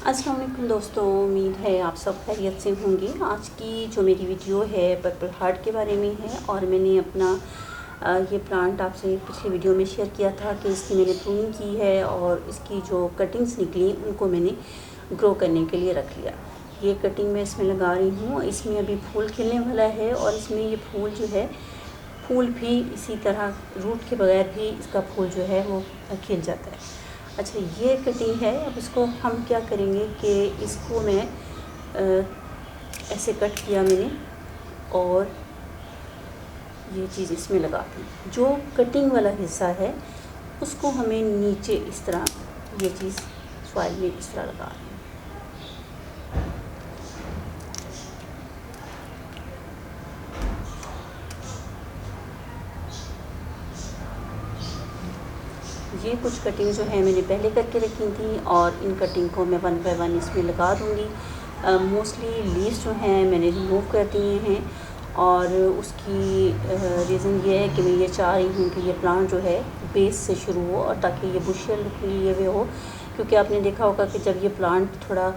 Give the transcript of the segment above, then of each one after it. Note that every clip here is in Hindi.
अस्सलाम वालेकुम दोस्तों, उम्मीद है आप सब खैरियत से होंगे। आज की जो मेरी वीडियो है पर्पल हार्ट के बारे में है और मैंने अपना ये प्लांट आपसे पिछली वीडियो में शेयर किया था कि इसकी मैंने प्रूनिंग की है और इसकी जो कटिंग्स निकली उनको मैंने ग्रो करने के लिए रख लिया। ये कटिंग मैं इसमें लगा रही हूँ। इसमें अभी फूल खिलने वाला है और इसमें ये फूल जो है फूल भी इसी तरह रूट के बगैर भी इसका फूल जो है वो खिल जाता है। अच्छा, ये कटिंग है। अब इसको हम क्या करेंगे कि इसको मैं ऐसे कट किया मैंने और ये चीज़ इसमें लगाती हूँ। जो कटिंग वाला हिस्सा है उसको हमें नीचे इस तरह ये चीज़ सॉइल में इस तरह लगा रही हूँ। ये कुछ कटिंग जो है मैंने पहले करके रखी थी और इन कटिंग को मैं 1 बाय 1 इसमें लगा दूँगी। मोस्टली लीव्स जो हैं मैंने रिमूव कर दिए हैं और उसकी रीज़न ये है कि मैं ये चाह रही हूँ कि ये प्लांट जो है बेस से शुरू हो और ताकि ये बुशियल लिए हुए हो, क्योंकि आपने देखा होगा कि जब ये प्लांट थोड़ा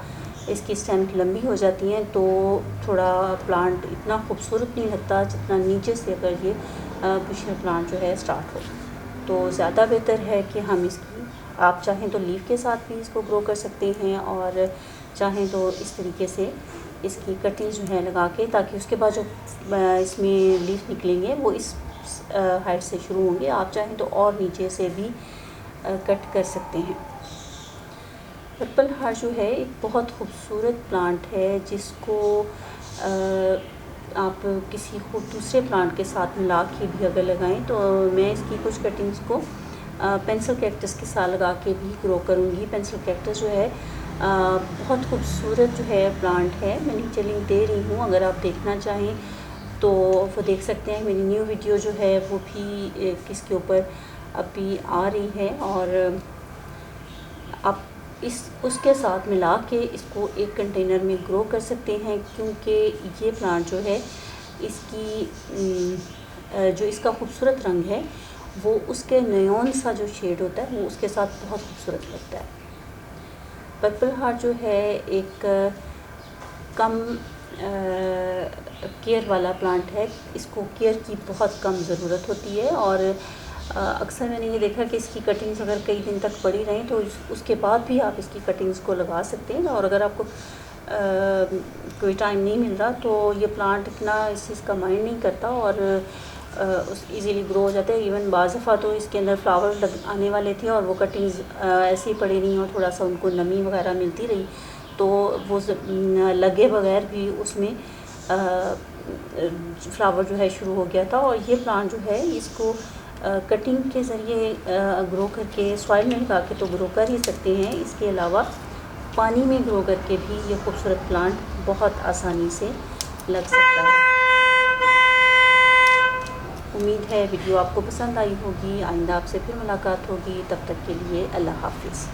इसकी स्टेम लंबी हो जाती हैं तो थोड़ा प्लांट इतना खूबसूरत नहीं लगता जितना नीचे से अगर ये बुशियल प्लांट जो है स्टार्ट हो। तो ज़्यादा बेहतर है कि हम इसकी आप चाहें तो लीफ के साथ भी इसको ग्रो कर सकते हैं और चाहें तो इस तरीके से इसकी कटिंग जो है लगा के, ताकि उसके बाद जो इसमें लीफ निकलेंगे वो इस हाइट से शुरू होंगे। आप चाहें तो और नीचे से भी कट कर सकते हैं। पर्पल हार्ट जो है एक बहुत खूबसूरत प्लांट है जिसको आप किसी को दूसरे प्लांट के साथ मिला के भी अगर लगाएं तो मैं इसकी कुछ कटिंग्स को पेंसिल कैक्टस के साथ लगा के भी ग्रो करूँगी। पेंसिल कैक्टस जो है बहुत खूबसूरत जो है प्लांट है। मैं नीचे लिंक दे रही हूँ, अगर आप देखना चाहें तो वो देख सकते हैं। मेरी न्यू वीडियो जो है वो भी किसके ऊपर अभी आ रही है और आप उसके साथ मिला के इसको एक कंटेनर में ग्रो कर सकते हैं, क्योंकि ये प्लांट जो है इसकी जो इसका खूबसूरत रंग है वो उसके नियॉन सा जो शेड होता है वो उसके साथ बहुत खूबसूरत लगता है। पर्पल हार्ट जो है एक कम केयर वाला प्लांट है। इसको केयर की बहुत कम ज़रूरत होती है और अक्सर मैंने ये देखा कि इसकी कटिंग्स अगर कई दिन तक पड़ी रहें तो उसके बाद भी आप इसकी कटिंग्स को लगा सकते हैं। और अगर आपको कोई टाइम नहीं मिल रहा तो ये प्लांट इतना इस चीज़ का माइंड नहीं करता और ईज़िली ग्रो हो जाता है। इवन बाज़ दफ़ा तो इसके अंदर फ्लावर आने वाले थे और वो कटिंग्स ऐसे ही पड़ी रही और थोड़ा सा उनको नमी वगैरह मिलती रही तो वो लगे बगैर भी उसमें फ्लावर जो है शुरू हो गया था। और ये प्लांट जो है इसको कटिंग के ज़रिए ग्रो करके सॉइल में लगा के तो ग्रो कर ही सकते हैं। इसके अलावा पानी में ग्रो करके भी ये खूबसूरत प्लांट बहुत आसानी से लग सकता है। उम्मीद है वीडियो आपको पसंद आई होगी। आइंदा आपसे फिर मुलाकात होगी, तब तक के लिए अल्लाह हाफ़िज़।